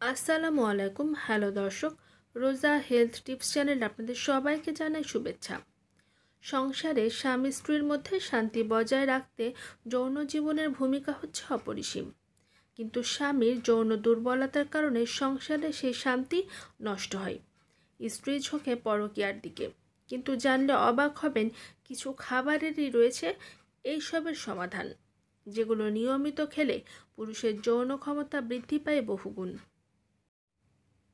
আসসালামু আলাইকুম। হ্যালো দর্শক, রোজা হেলথ টিপস চ্যানেল আপনাদের সবাইকে জানাই শুভেচ্ছা। সংসারে স্বামী স্ত্রীর মধ্যে শান্তি বজায় রাখতে যৌন জীবনের ভূমিকা হচ্ছে অপরিসীম। কিন্তু স্বামীর যৌন দুর্বলতার কারণে সংসারে সেই শান্তি নষ্ট হয়। স্ত্রী ঝোঁকে পরকীয়ার দিকে। কিন্তু জানলে অবাক হবেন, কিছু খাবারেরই রয়েছে এইসবের সমাধান, যেগুলো নিয়মিত খেলে পুরুষের যৌন ক্ষমতা বৃদ্ধি পায় বহুগুণ।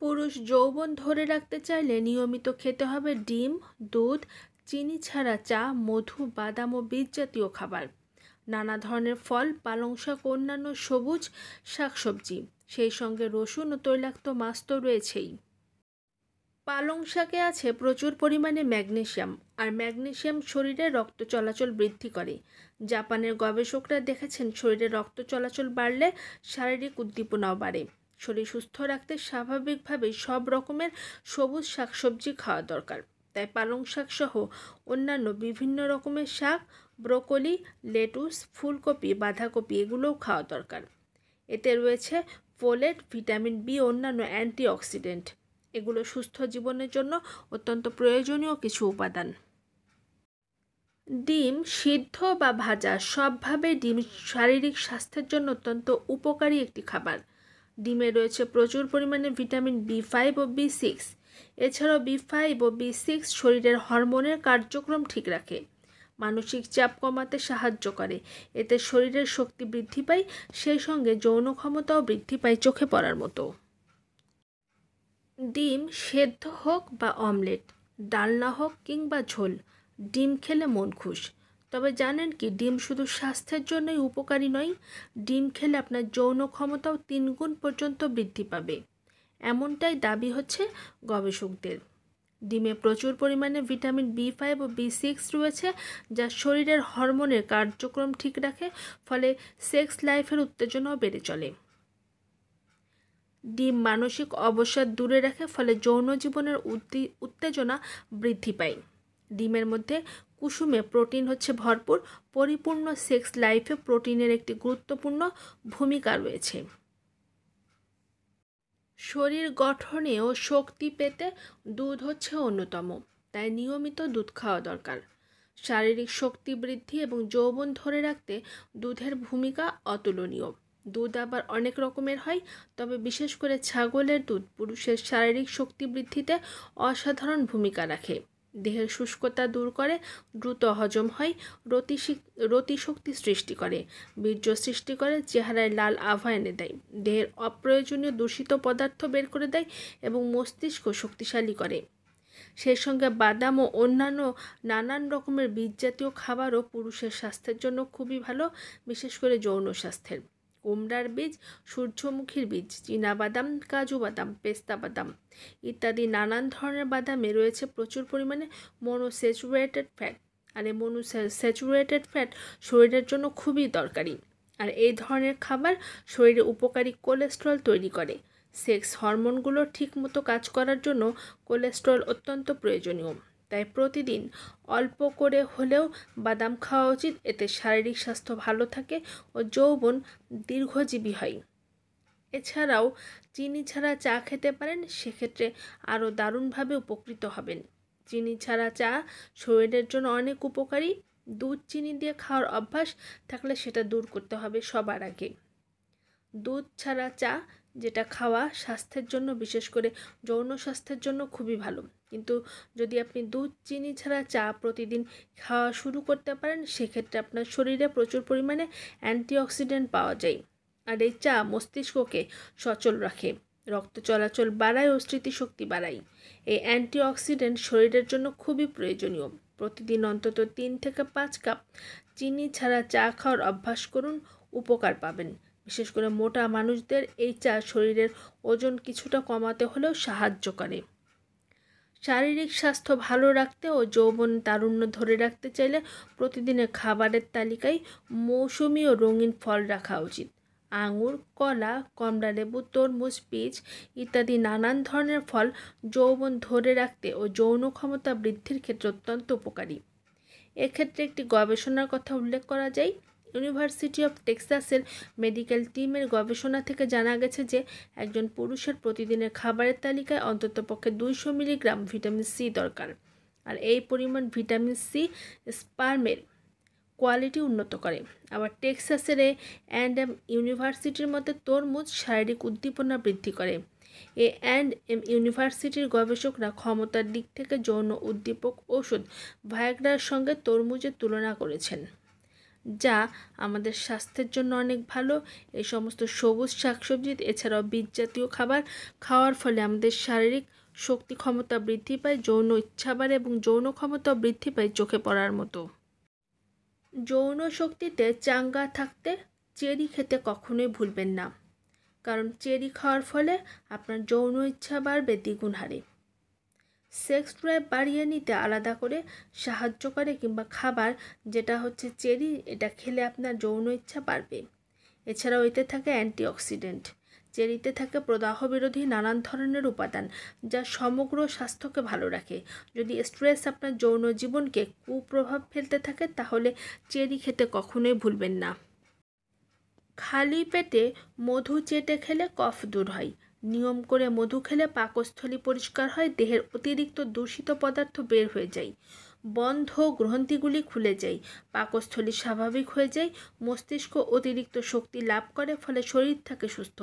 পুরুষ যৌবন ধরে রাখতে চাইলে নিয়মিত খেতে হবে ডিম, দুধ, চিনি ছাড়া চা, মধু, বাদাম ও বীজ জাতীয় খাবার, নানা ধরনের ফল, পালং শাক, অন্যান্য সবুজ শাকসবজি, সেই সঙ্গে রসুন ও তৈলাক্ত মাছ তো রয়েছেই। পালং শাকে আছে প্রচুর পরিমাণে ম্যাগনেসিয়াম, আর ম্যাগনেসিয়াম শরীরে রক্ত চলাচল বৃদ্ধি করে। জাপানের গবেষকরা দেখেছেন, শরীরে রক্ত চলাচল বাড়লে শারীরিক উদ্দীপনাও বাড়ে। শরীর সুস্থ রাখতে স্বাভাবিকভাবেই সব রকমের সবুজ শাকসবজি খাওয়া দরকার। তাই পালং শাক সহ অন্যান্য বিভিন্ন রকমের শাক, ব্রোকলি, লেটুস, ফুলকপি, বাঁধাকপি এগুলোও খাওয়া দরকার। এতে রয়েছে ফোলেট, ভিটামিন বি, অন্যান্য অ্যান্টিঅক্সিডেন্ট। এগুলো সুস্থ জীবনের জন্য অত্যন্ত প্রয়োজনীয় কিছু উপাদান। ডিম সিদ্ধ বা ভাজা সবভাবে ডিম শারীরিক স্বাস্থ্যের জন্য অত্যন্ত উপকারী একটি খাবার। ডিমে রয়েছে প্রচুর পরিমাণে ভিটামিন বি5 ও বি6। এছাড়াও বি5 ও বি6 শরীরের হরমোনের কার্যক্রম ঠিক রাখে, মানসিক চাপ কমাতে সাহায্য করে। এতে শরীরের শক্তি বৃদ্ধি পায়, সেই সঙ্গে যৌন ক্ষমতাও বৃদ্ধি পায় চোখে পড়ার মতো। ডিম সেদ্ধ হোক বা অমলেট, ডালনা হোক কিংবা ঝোল, ডিম খেলে মন খুশ। তবে জানেন কি, ডিম শুধু স্বাস্থ্যের জন্যই উপকারী নয়, ডিম খেলে আপনার যৌন ক্ষমতাও 3 গুণ পর্যন্ত বৃদ্ধি পাবে, এমনটাই দাবি হচ্ছে গবেষকদের। ডিমে প্রচুর পরিমাণে ভিটামিন বি5 ও বি6 রয়েছে, যা শরীরের হরমোনের কার্যক্রম ঠিক রাখে, ফলে সেক্স লাইফের উত্তেজনাও বেড়ে চলে। ডিম মানসিক অবসাদ দূরে রাখে, ফলে যৌন জীবনের উত্তেজনা বৃদ্ধি পায়। ডিমের মধ্যে কুসুমে প্রোটিন হচ্ছে ভরপুর। পরিপূর্ণ সেক্স লাইফে প্রোটিনের একটি গুরুত্বপূর্ণ ভূমিকা রয়েছে। শরীর গঠনে ও শক্তি পেতে দুধ হচ্ছে অন্যতম, তাই নিয়মিত দুধ খাওয়া দরকার। শারীরিক শক্তি বৃদ্ধি এবং যৌবন ধরে রাখতে দুধের ভূমিকা অতুলনীয়। দুধ আবার অনেক রকমের হয়, তবে বিশেষ করে ছাগলের দুধ পুরুষের শারীরিক শক্তি বৃদ্ধিতে অসাধারণ ভূমিকা রাখে। দেহের শুষ্কতা দূর করে, দ্রুত হজম হয়, রতিশক্তি সৃষ্টি করে, বীর্য সৃষ্টি করে, চেহারায় লাল আভা এনে দেয়, দেহের অপ্রয়োজনীয় দূষিত পদার্থ বের করে দেয় এবং মস্তিষ্ক শক্তিশালী করে। সেই সঙ্গে বাদাম ও অন্যান্য নানান রকমের বীজ জাতীয় খাবারও পুরুষের স্বাস্থ্যের জন্য খুবই ভালো, বিশেষ করে যৌন স্বাস্থ্যের। কুমড়ার বীজ, সূর্যমুখীর বীজ, চীনাবাদাম, কাজু বাদাম, পেস্তা বাদাম ইত্যাদি নানান ধরনের বাদামে রয়েছে প্রচুর পরিমাণে মনোস্যাচুরেটেড ফ্যাট। আর এই মনোস্যাচুরেটেড ফ্যাট শরীরের জন্য খুবই দরকারি। আর এই ধরনের খাবার শরীরে উপকারী কোলেস্টেরল তৈরি করে। সেক্স হরমোনগুলো ঠিকমতো কাজ করার জন্য কোলেস্টেরল অত্যন্ত প্রয়োজনীয়। তাই প্রতিদিন অল্প করে হলেও বাদাম খাওয়া উচিত। এতে শারীরিক স্বাস্থ্য ভালো থাকে ও যৌবন দীর্ঘজীবী হয়। এছাড়াও চিনি ছাড়া চা খেতে পারেন, সেক্ষেত্রে আরও দারুণভাবে উপকৃত হবেন। চিনি ছাড়া চা শরীরের জন্য অনেক উপকারী। দুধ চিনি দিয়ে খাওয়ার অভ্যাস থাকলে সেটা দূর করতে হবে সবার আগে। দুধ ছাড়া চা যেটা খাওয়া স্বাস্থ্যের জন্য, বিশেষ করে যৌন স্বাস্থ্যের জন্য খুবই ভালো। কিন্তু যদি আপনি দুধ চিনি ছাড়া চা প্রতিদিন খাওয়া শুরু করতে পারেন, সেক্ষেত্রে আপনার শরীরে প্রচুর পরিমাণে অ্যান্টিঅক্সিডেন্ট পাওয়া যায়। আর এই চা মস্তিষ্ককে সচল রাখে, রক্ত চলাচল বাড়ায় ও স্মৃতিশক্তি বাড়ায়। এই অ্যান্টিঅক্সিডেন্ট শরীরের জন্য খুবই প্রয়োজনীয়। প্রতিদিন অন্তত 3 থেকে 5 কাপ চিনি ছাড়া চা খাওয়ার অভ্যাস করুন, উপকার পাবেন। বিশেষ করে মোটা মানুষদের এই চা শরীরের ওজন কিছুটা কমাতে হলেও সাহায্য করে। শারীরিক স্বাস্থ্য ভালো রাখতে ও যৌবন তারুণ্য ধরে রাখতে চাইলে প্রতিদিনের খাবারের তালিকায় মৌসুমী ও রঙিন ফল রাখা উচিত। আঙুর, কলা, কমলালেবু, তরমুজ, পিচ ইত্যাদি নানান ধরনের ফল যৌবন ধরে রাখতে ও যৌন ক্ষমতা বৃদ্ধির ক্ষেত্রে অত্যন্ত উপকারী। এক্ষেত্রে একটি গবেষণার কথা উল্লেখ করা যায়। ইউনিভার্সিটি অফ টেক্সাসের মেডিকেল টিমের গবেষণা থেকে জানা গেছে যে একজন পুরুষের প্রতিদিনের খাবারের তালিকায় অন্ততপক্ষে 200 মিলিগ্রাম ভিটামিন সি দরকার। আর এই পরিমাণ ভিটামিন সি স্পার্মের কোয়ালিটি উন্নত করে। আবার টেক্সাসের A&M ইউনিভার্সিটির মতে তরমুজ শারীরিক উদ্দীপনা বৃদ্ধি করে। A&M ইউনিভার্সিটির গবেষকরা ক্ষমতার দিক থেকে যৌন উদ্দীপক ওষুধ ভায়াগ্রার সঙ্গে তরমুজের তুলনা করেছেন, যা আমাদের স্বাস্থ্যের জন্য অনেক ভালো। এই সমস্ত সবুজ শাকসবজি এছাড়াও বীজ জাতীয় খাবার খাওয়ার ফলে আমাদের শারীরিক শক্তি ক্ষমতা বৃদ্ধি পায়, যৌন ইচ্ছা বাড়ে এবং যৌন ক্ষমতা বৃদ্ধি পায় চোখে পড়ার মতো। যৌন শক্তিতে চাঙ্গা থাকতে চেরি খেতে কখনোই ভুলবেন না, কারণ চেরি খাওয়ার ফলে আপনার যৌন ইচ্ছা বাড়বে দ্বিগুণ হারে। সেক্স ড্রাইভ বাড়িয়ে নিতে আলাদা করে সাহায্য করে কিংবা খাবার যেটা হচ্ছে চেরি, এটা খেলে আপনার যৌন ইচ্ছা বাড়বে। এছাড়াও এতে থাকে অ্যান্টিঅক্সিডেন্ট। চেরিতে থাকে প্রদাহ বিরোধী নানান ধরনের উপাদান, যা সমগ্র স্বাস্থ্যকে ভালো রাখে। যদি স্ট্রেস আপনার যৌন জীবনকে কুপ্রভাব ফেলতে থাকে তাহলে চেরি খেতে কখনোই ভুলবেন না। খালি পেটে মধু চেটে খেলে কফ দূর হয়। নিয়ম করে মধু খেলে পাকস্থলী পরিষ্কার হয়, দেহের অতিরিক্ত দূষিত পদার্থ বের হয়ে যায়, বন্ধ গ্রন্থিগুলি খুলে যায়, পাকস্থলী স্বাভাবিক হয়ে যায়, মস্তিষ্ক অতিরিক্ত শক্তি লাভ করে, ফলে শরীর থাকে সুস্থ।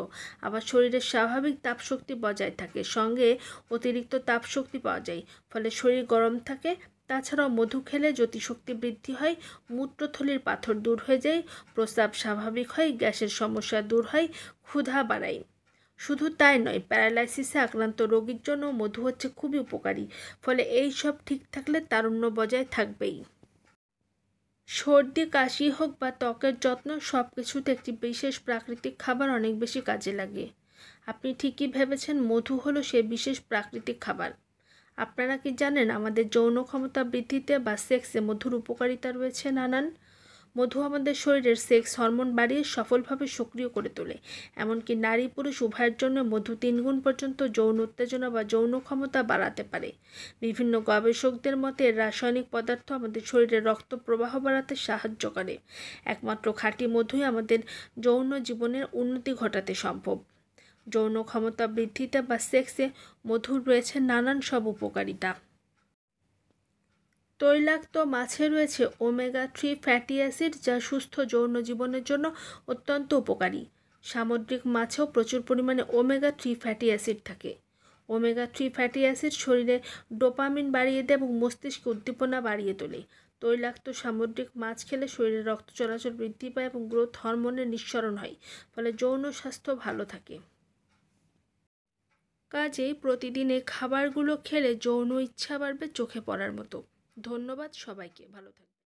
আবার শরীরের স্বাভাবিক তাপশক্তি বজায় থাকে, সঙ্গে অতিরিক্ত তাপশক্তি পাওয়া যায়, ফলে শরীর গরম থাকে। তাছাড়াও মধু খেলে জ্যোতিশক্তি বৃদ্ধি হয়, মূত্রথলির পাথর দূর হয়ে যায়, প্রস্রাব স্বাভাবিক হয়, গ্যাসের সমস্যা দূর হয়, ক্ষুধা বাড়ায়। শুধু তাই নয়, প্যারালাইসিসে আক্রান্ত রোগীর জন্য মধু হচ্ছে খুবই উপকারী, ফলে এই সব ঠিক থাকলে তারুণ্য বজায় থাকবেই। সর্দি কাশি হোক বা ত্বকের যত্ন, সব কিছুতে একটি বিশেষ প্রাকৃতিক খাবার অনেক বেশি কাজে লাগে। আপনি ঠিকই ভেবেছেন, মধু হলো সেই বিশেষ প্রাকৃতিক খাবার। আপনারা কি জানেন আমাদের যৌন ক্ষমতা বৃদ্ধিতে বা সেক্সে মধুর উপকারিতা রয়েছে নানান? মধু আমাদের শরীরের সেক্স হরমোন বাড়িয়ে সফলভাবে সক্রিয় করে তোলে। এমনকি নারী পুরুষ উভয়ের জন্য মধু 3 গুণ পর্যন্ত যৌন উত্তেজনা বা যৌন ক্ষমতা বাড়াতে পারে। বিভিন্ন গবেষকদের মতে রাসায়নিক পদার্থ আমাদের শরীরে রক্ত প্রবাহ বাড়াতে সাহায্য করে। একমাত্র খাঁটি মধুই আমাদের যৌন জীবনের উন্নতি ঘটাতে সম্ভব। যৌন ক্ষমতা বৃদ্ধিতে বা সেক্সে মধুর রয়েছে নানান সব উপকারিতা। তৈলাক্ত মাছে রয়েছে ওমেগা-3 ফ্যাটি অ্যাসিড, যা সুস্থ যৌন জীবনের জন্য অত্যন্ত উপকারী। সামুদ্রিক মাছেও প্রচুর পরিমাণে ওমেগা-3 ফ্যাটি অ্যাসিড থাকে। ওমেগা-3 ফ্যাটি অ্যাসিড শরীরে ডোপামিন বাড়িয়ে দেয় এবং মস্তিষ্কে উদ্দীপনা বাড়িয়ে তোলে। তৈলাক্ত সামুদ্রিক মাছ খেলে শরীরে রক্ত চলাচল বৃদ্ধি পায় এবং গ্রোথ হরমোনের নিঃসরণ হয়, ফলে যৌন স্বাস্থ্য ভালো থাকে। কাজেই প্রতিদিন এই খাবারগুলো খেলে যৌন ইচ্ছা বাড়বে চোখে পড়ার মতো। ধন্যবাদ সবাইকে, ভালো থাকবেন।